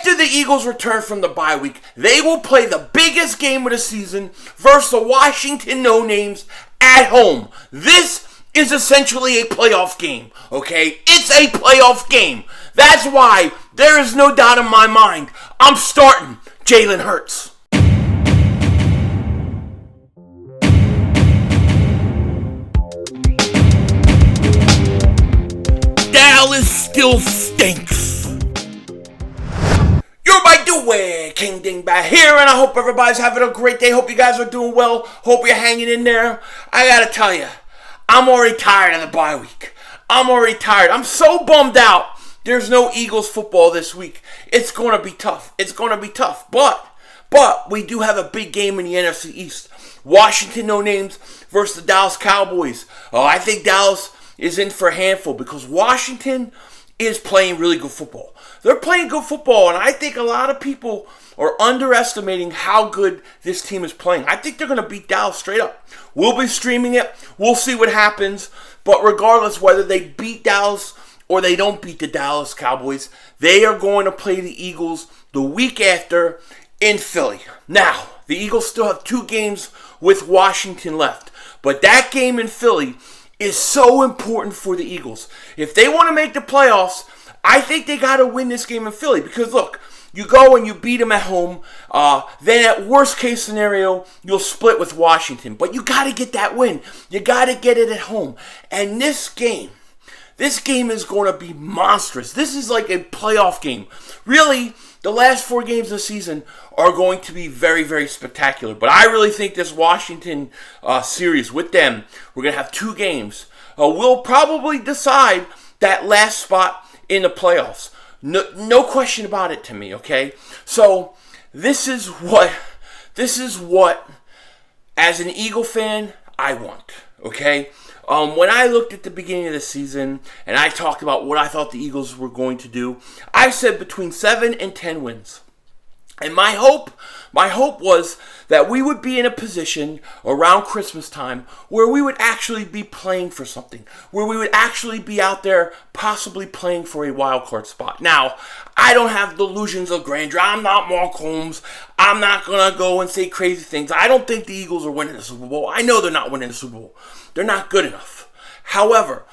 After the Eagles return from the bye week, they will play the biggest game of the season versus the Washington No-Names at home. This is essentially a playoff game, okay? It's a playoff game. That's why there is no doubt in my mind I'm starting Jalen Hurts. Dallas still stinks. You're my dude, King Dingbat here, and I hope everybody's having a great day. Hope you guys are doing well. Hope you're hanging in there. I gotta tell you, I'm already tired of the bye week. I'm already tired. I'm so bummed out there's no Eagles football this week. It's gonna be tough. It's gonna be tough. But we do have a big game in the NFC East. Washington No-Names versus the Dallas Cowboys. I think Dallas is in for a handful because Washington is playing really good football. They're playing good football, and I think a lot of people are underestimating how good this team is playing. I think they're going to beat Dallas straight up. We'll be streaming it. We'll see what happens. But regardless whether they beat Dallas or they don't beat the Dallas Cowboys, they are going to play the Eagles the week after in Philly. Now, the Eagles still have 2 games with Washington left. But that game in Philly is so important for the Eagles. If they want to make the playoffs, I think they got to win this game in Philly. Because look, you go and you beat them at home. Then at worst case scenario, you'll split with Washington. But you got to get that win. You got to get it at home. And this game is going to be monstrous. This is like a playoff game. Really, the last 4 games of the season are going to be very, very spectacular. But I really think this Washington series with them, we're going to have 2 games. We'll probably decide that last spot in the playoffs. No question about it to me, okay? So, this is what, as an Eagle fan, I want, okay? When I looked at the beginning of the season and I talked about what I thought the Eagles were going to do, I said between 7 and 10 wins. And my hope was that we would be in a position around Christmas time where we would actually be playing for something, where we would actually be out there possibly playing for a wild card spot. Now, I don't have delusions of grandeur. I'm not Mark Holmes. I'm not going to go and say crazy things. I don't think the Eagles are winning the Super Bowl. I know they're not winning the Super Bowl. They're not good enough. However,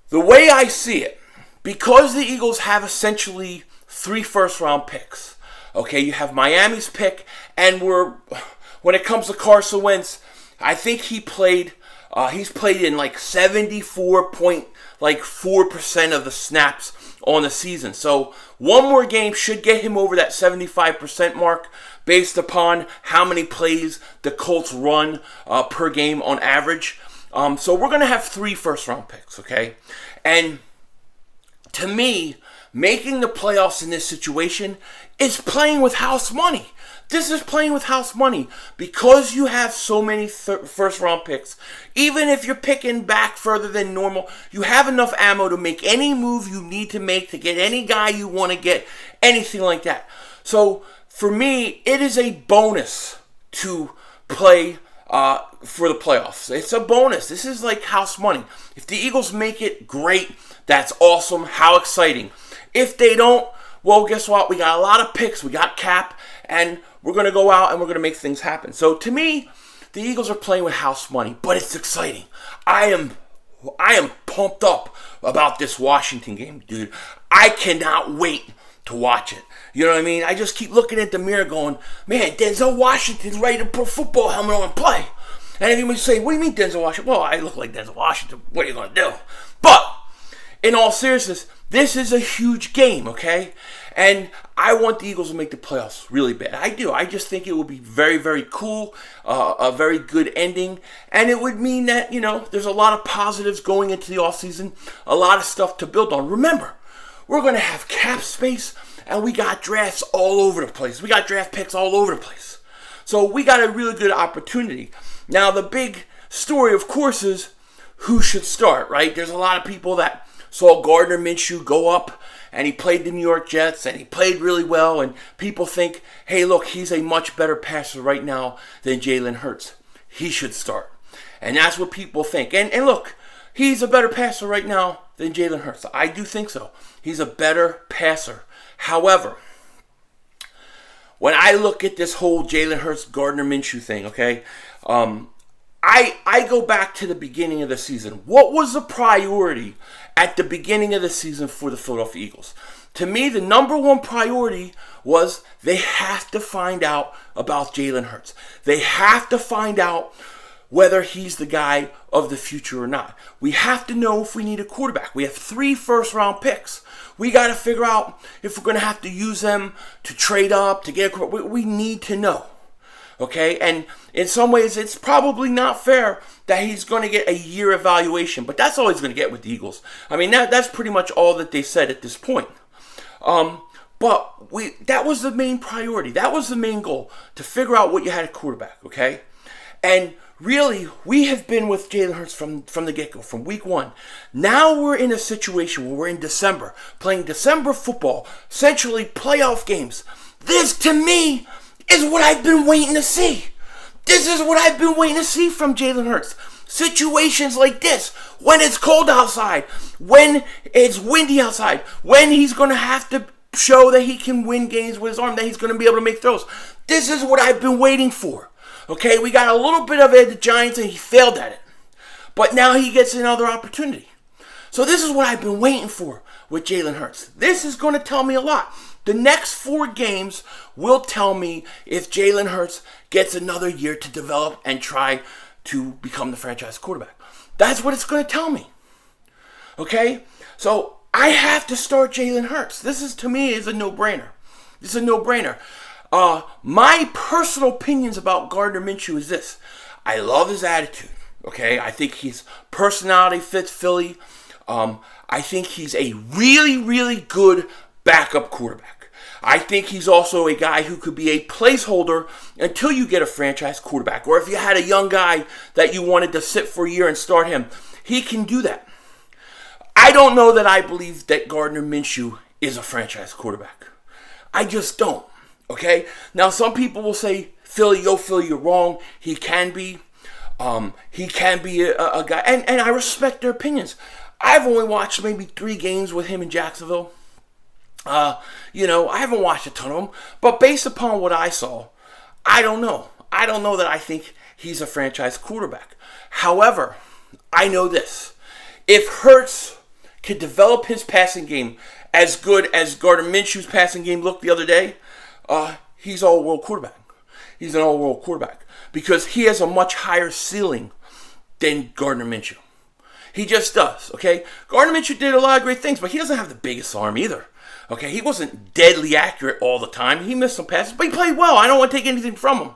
the way I see it, because the Eagles have essentially 3 first-round picks, okay, you have Miami's pick, and when it comes to Carson Wentz, I think he's played in like 74.4% of the snaps on the season. So one more game should get him over that 75% mark based upon how many plays the Colts run per game on average. So we're going to have 3 first-round picks, okay? And to me, making the playoffs in this situation is playing with house money. This is playing with house money because you have so many first-round picks. Even if you're picking back further than normal, you have enough ammo to make any move you need to make to get any guy you want to get, anything like that. So for me, it is a bonus to play for the playoffs. It's a bonus. This is like house money. If the Eagles make it, great. That's awesome. How exciting. If they don't, well, guess what? We got a lot of picks. We got cap, and we're going to go out and we're going to make things happen. So to me, the Eagles are playing with house money, but it's exciting. I am pumped up about this Washington game, dude. I cannot wait to watch it. You know what I mean? I just keep looking at the mirror going, man, Denzel Washington's ready to put a football helmet on and play. And everybody say, what do you mean Denzel Washington? Well, I look like Denzel Washington. What are you going to do? But in all seriousness, this is a huge game, okay? And I want the Eagles to make the playoffs really bad. I do. I just think it would be very, very cool, a very good ending. And it would mean that, there's a lot of positives going into the offseason, a lot of stuff to build on. Remember, we're going to have cap space, and we got drafts all over the place. We got draft picks all over the place. So we got a really good opportunity. Now, the big story, of course, is who should start, right? There's a lot of people that saw Gardner Minshew go up, and he played the New York Jets, and he played really well, and people think, hey, look, he's a much better passer right now than Jalen Hurts. He should start. And that's what people think. And look, he's a better passer right now than Jalen Hurts. I do think so. He's a better passer. However, when I look at this whole Jalen Hurts, Gardner Minshew thing, okay, I go back to the beginning of the season. What was the priority at the beginning of the season for the Philadelphia Eagles? To me, the number one priority was they have to find out about Jalen Hurts. They have to find out whether he's the guy of the future or not. We have to know if we need a quarterback. We have 3 first-round picks. We got to figure out if we're going to have to use them to trade up, to get a quarterback. We need to know. Okay? And in some ways, it's probably not fair that he's going to get a year evaluation. But that's all he's going to get with the Eagles. I mean, that's pretty much all that they said at this point. But that was the main priority. That was the main goal, to figure out what you had at quarterback, okay? And really, we have been with Jalen Hurts from the get-go, from week 1. Now we're in a situation where we're in December, playing December football, essentially playoff games. This, to me, is what I've been waiting to see. This is what I've been waiting to see from Jalen Hurts. Situations like this, when it's cold outside, when it's windy outside, when he's going to have to show that he can win games with his arm, that he's going to be able to make throws. This is what I've been waiting for. Okay, we got a little bit of it at the Giants and he failed at it. But now he gets another opportunity. So this is what I've been waiting for with Jalen Hurts. This is going to tell me a lot. The next 4 games will tell me if Jalen Hurts gets another year to develop and try to become the franchise quarterback. That's what it's going to tell me. Okay? So I have to start Jalen Hurts. This is, to me, is a no-brainer. This is a no-brainer. My personal opinions about Gardner Minshew is this. I love his attitude. Okay? I think his personality fits Philly. I think he's a really, really good backup quarterback. I think he's also a guy who could be a placeholder until you get a franchise quarterback. Or if you had a young guy that you wanted to sit for a year and start him, he can do that. I don't know that I believe that Gardner Minshew is a franchise quarterback. I just don't. Okay? Now, some people will say, Philly, you're wrong. He can be. He can be a guy. And I respect their opinions. I've only watched maybe 3 games with him in Jacksonville. I haven't watched a ton of them, but based upon what I saw, I don't know. I don't know that I think he's a franchise quarterback. However, I know this. If Hurts could develop his passing game as good as Gardner Minshew's passing game looked the other day, he's an all-world quarterback. He's an all-world quarterback because he has a much higher ceiling than Gardner Minshew. He just does, okay? Gardner Minshew did a lot of great things, but he doesn't have the biggest arm either. Okay, he wasn't deadly accurate all the time. He missed some passes, but he played well. I don't want to take anything from him.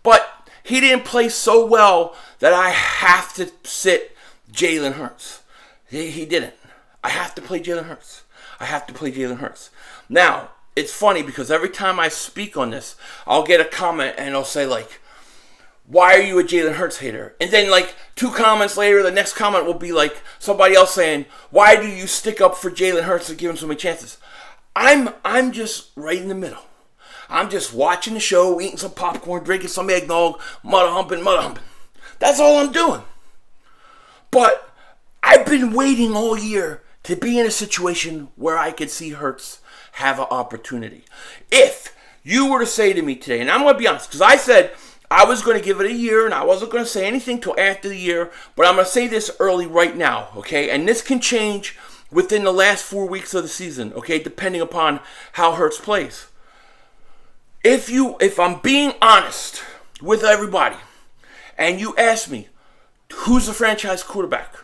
But he didn't play so well that I have to sit Jalen Hurts. He didn't. I have to play Jalen Hurts. I have to play Jalen Hurts. Now, it's funny because every time I speak on this, I'll get a comment and I'll say like, why are you a Jalen Hurts hater? And then like 2 comments later, the next comment will be like somebody else saying, why do you stick up for Jalen Hurts and give him so many chances? I'm just right in the middle. I'm just watching the show, eating some popcorn, drinking some eggnog, mudda humping. That's all I'm doing. But I've been waiting all year to be in a situation where I could see Hurts have an opportunity. If you were to say to me today, and I'm going to be honest, because I said I was going to give it a year, and I wasn't going to say anything till after the year, but I'm going to say this early right now, okay? And this can change within the last 4 weeks of the season, okay, depending upon how Hurts plays. If I'm being honest with everybody, and you ask me, who's the franchise quarterback?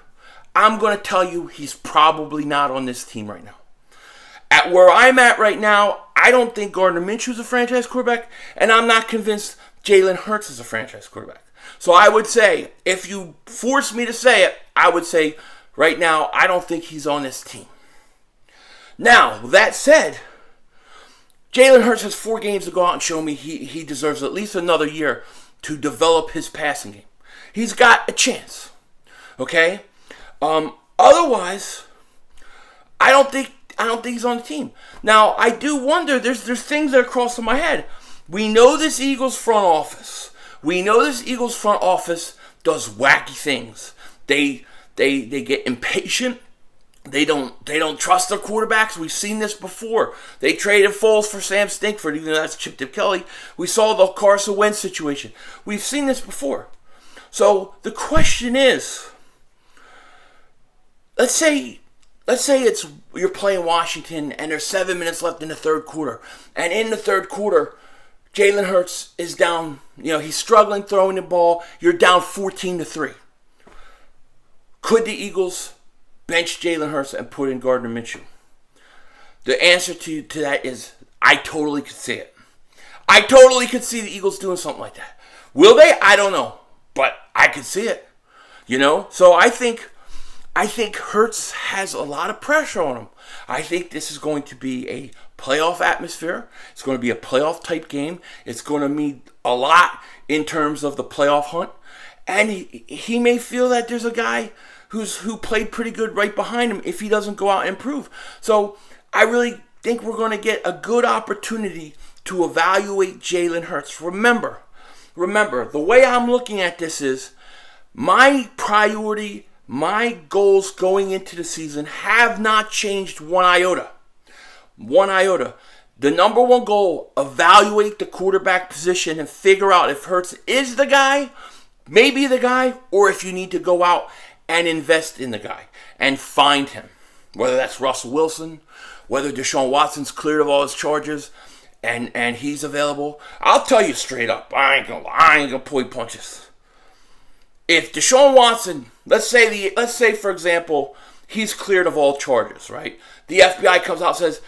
I'm going to tell you he's probably not on this team right now. At where I'm at right now, I don't think Gardner Minshew's a franchise quarterback, and I'm not convinced Jalen Hurts is a franchise quarterback. So I would say, if you force me to say it, I would say, right now, I don't think he's on this team. Now, that said, Jalen Hurts has 4 games to go out and show me he deserves at least another year to develop his passing game. He's got a chance. Okay? Otherwise, I don't think he's on the team. Now, I do wonder, there's things that are crossing my head. We know this Eagles front office. Does wacky things. They get impatient They don't trust their quarterbacks. We've seen this before. They traded Foles for Sam Stinkford, even though that's Chip Dip Kelly. We saw the Carson Wentz situation. We've seen this before. So the question is, let's say it's you're playing Washington and there's 7 minutes left in the third quarter, and in the third quarter, Jalen Hurts is down. He's struggling throwing the ball. You're down 14-3. Could the Eagles bench Jalen Hurts and put in Gardner Minshew? The answer to that is I totally could see it. I totally could see the Eagles doing something like that. Will they? I don't know. But I could see it. So I think Hurts has a lot of pressure on him. I think this is going to be a playoff atmosphere. It's going to be a playoff type game. It's going to mean a lot in terms of the playoff hunt. And he may feel that there's a guy who played pretty good right behind him if he doesn't go out and improve. So I really think we're going to get a good opportunity to evaluate Jalen Hurts. Remember, the way I'm looking at this is my priority, my goals going into the season have not changed one iota. The number one goal, evaluate the quarterback position and figure out if Hurts is the guy, maybe the guy, or if you need to go out and invest in the guy and find him. Whether that's Russell Wilson, whether Deshaun Watson's cleared of all his charges and he's available. I'll tell you straight up, I ain't gonna pull punches. If Deshaun Watson, let's say for example, he's cleared of all charges, right? The FBI comes out and says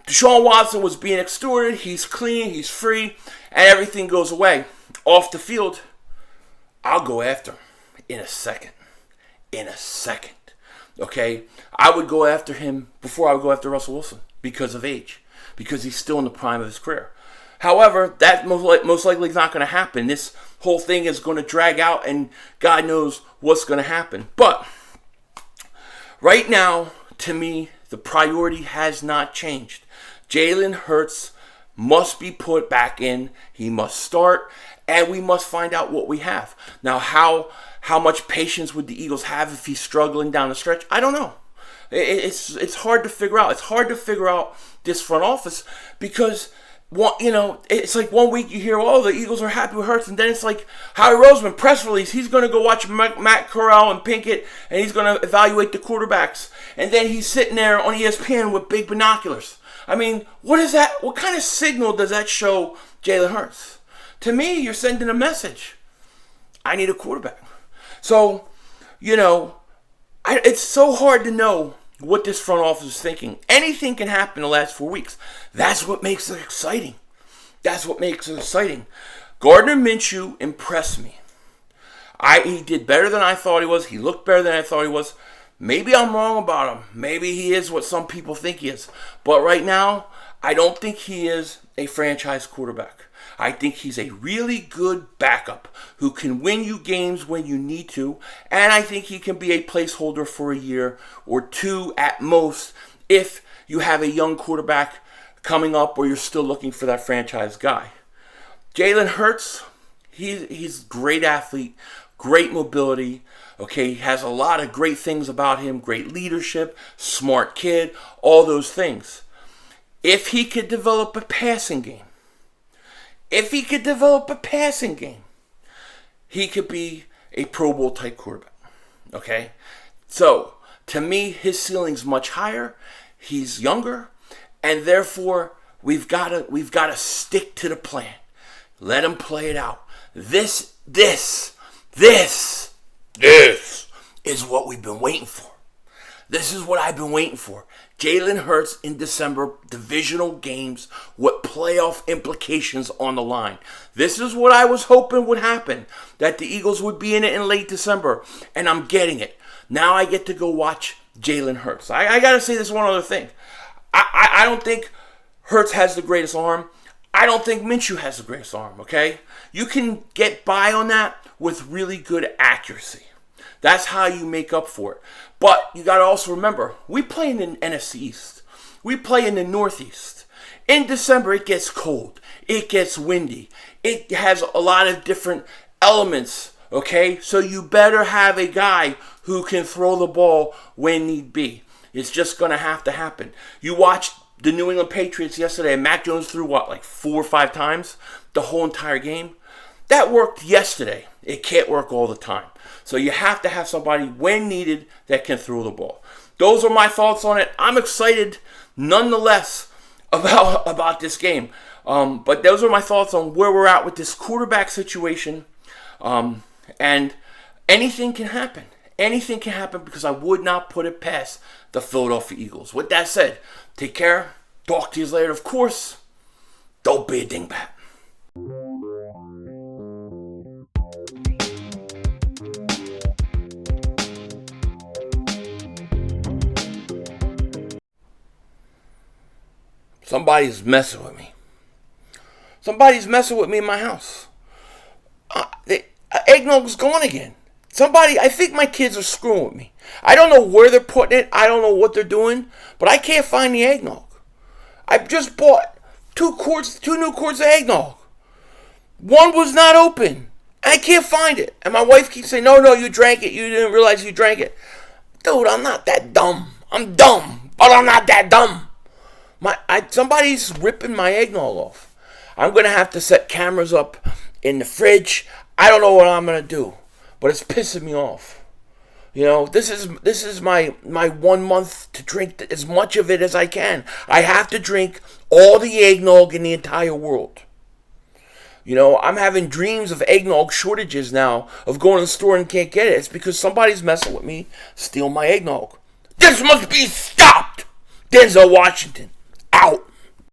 Deshaun Watson was being extorted, he's clean, he's free, and everything goes away. Off the field, I'll go after him in a second. Okay? I would go after him before I would go after Russell Wilson because of age. Because he's still in the prime of his career. However, that most likely is not going to happen. This whole thing is going to drag out and God knows what's going to happen. But right now, to me, the priority has not changed. Jalen Hurts must be put back in. He must start, and we must find out what we have. Now, how much patience would the Eagles have if he's struggling down the stretch? I don't know. It's hard to figure out. It's hard to figure out this front office because it's like 1 week you hear, the Eagles are happy with Hurts, and then it's like Howie Roseman press release. He's going to go watch Matt Corral and Pinkett, and he's going to evaluate the quarterbacks, and then he's sitting there on ESPN with big binoculars. I mean, what is that? What kind of signal does that show Jalen Hurts? To me, you're sending a message. I need a quarterback. So, it's so hard to know what this front office is thinking. Anything can happen in the last 4 weeks. That's what makes it exciting. Gardner Minshew impressed me. He did better than I thought he was. He looked better than I thought he was. Maybe I'm wrong about him. Maybe he is what some people think he is. But right now, I don't think he is a franchise quarterback. I think he's a really good backup who can win you games when you need to, and I think he can be a placeholder for a year or two at most if you have a young quarterback coming up or you're still looking for that franchise guy. Jalen Hurts, he's a great athlete, great mobility, okay, he has a lot of great things about him, great leadership, smart kid, all those things. If he could develop a passing game, he could be a Pro Bowl type quarterback. Okay? So, to me, his ceiling's much higher. He's younger, and therefore we've got to stick to the plan. Let him play it out. This is what we've been waiting for. This is what I've been waiting for. Jalen Hurts in December, divisional games with playoff implications on the line. This is what I was hoping would happen, that the Eagles would be in it in late December, and I'm getting it. Now I get to go watch Jalen Hurts. I got to say this one other thing. I don't think Hurts has the greatest arm. I don't think Minshew has the greatest arm, okay? You can get by on that with really good accuracy. That's how you make up for it. But you got to also remember, we play in the NFC East. We play in the Northeast. In December, it gets cold. It gets windy. It has a lot of different elements, okay? So you better have a guy who can throw the ball when need be. It's just going to have to happen. You watched the New England Patriots yesterday, and Mac Jones threw, like 4 or 5 times the whole entire game? That worked yesterday. It can't work all the time. So you have to have somebody, when needed, that can throw the ball. Those are my thoughts on it. I'm excited, nonetheless, about this game. But those are my thoughts on where we're at with this quarterback situation. And anything can happen. Anything can happen, because I would not put it past the Philadelphia Eagles. With that said, take care. Talk to you later. Of course, don't be a dingbat. Somebody's messing with me. Somebody's messing with me in my house. Eggnog's gone again. I think my kids are screwing with me. I don't know where they're putting it. I don't know what they're doing. But I can't find the eggnog. I just bought 2 new quarts of eggnog. One was not open. I can't find it. And my wife keeps saying, no, you drank it. You didn't realize you drank it. Dude, I'm not that dumb. I'm dumb, but I'm not that dumb. Somebody's ripping my eggnog off. I'm going to have to set cameras up in the fridge. I don't know what I'm going to do. But it's pissing me off. You know, this is my 1 month to drink as much of it as I can. I have to drink all the eggnog in the entire world. You know, I'm having dreams of eggnog shortages now, of going to the store and can't get it. It's because somebody's messing with me, steal my eggnog. This must be stopped! Denzel Washington.